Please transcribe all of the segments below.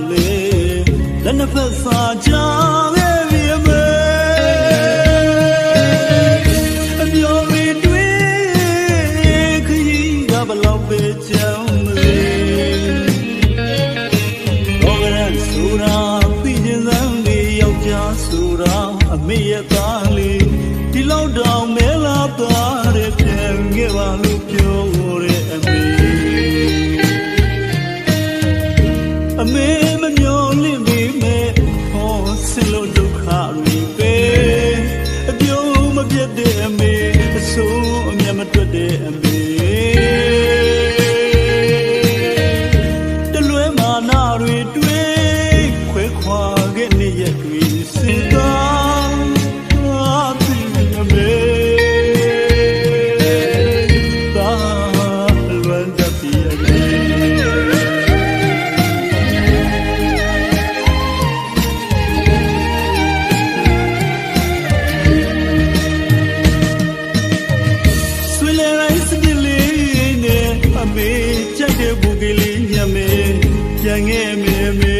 လေလက်နှစ်ဖက်စာကြခဲ့ပြီအမေအမျိုးတွေတွေ့ခရီးကဘလောက်ပဲကြောင်းလေဘောကရဆိုတာပြီးခြင်းစမ်းလေးယောက်ျားဆိုတာအမေရဲ့သားလေးဒီလောက်တောင်မဲလာသွားတဲ့ပြန်ခဲ့ပါလို့ပြောတဲ့အမေမမျော်လင့်မိမဲ့ဟောဆစ်လို့ဒုက္ခတွေပဲအပြုံးမပြတ်တဲ့အမေအဆိုးအမျက်မတွက်တဲ့အမေတလွဲမာနာတွေတွေ့ခွဲခွာခဲ့နေရတွေစဉ်းစားပြီးအမေသာလွန်တတ်ပြီအမေကြိုက်တဲ့ဘူကလေးညမေပြန်ခဲ့မေမေ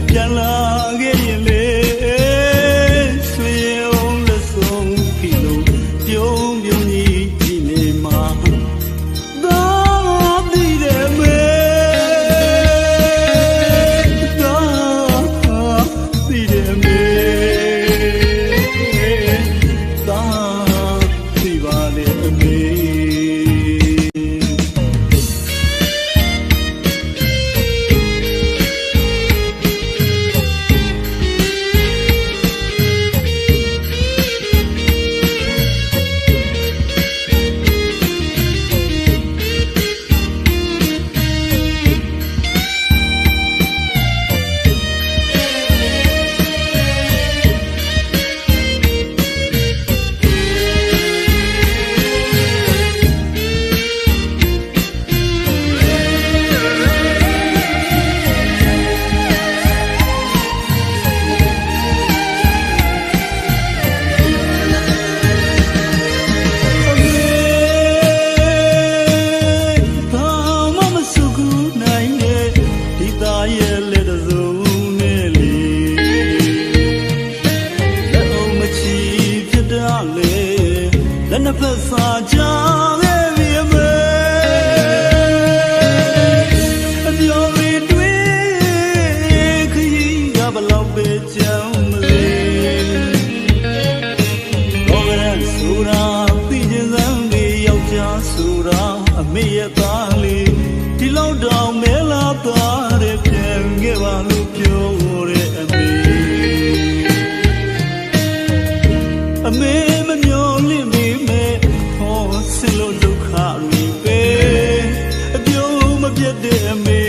ပြန်လာခဲ့ရင်လေဆွေအောင်လက်ဆုံးပြီလို့ပြုံးပြုံးကြီးကြည့်နေမှာသာပြီးတယ်မေသာပြီးတယ်မေသာပြီးပါလေအမေလက်နှစ်ဖက်စာကြခဲ့ပြီအမေအမျိုးတွေတွေ့ခရီးကဘလောက်ပဲကြောင်းလေဘောကရဆိုတာပြီးခြင်းစမ်းလေးယောက်ျားဆိုတာအမေရဲ့သားလေးဒီလောက်တောင်မဲလာသွားတဲ့ပြန်ခဲ့ပါလို့ပြောတဲ့အမေမမျော်လင့်မိမဲ့ဟောဆစ်လို့ဒုက္ခတွေပဲအပြုံးမပြတ်တဲ့အမေ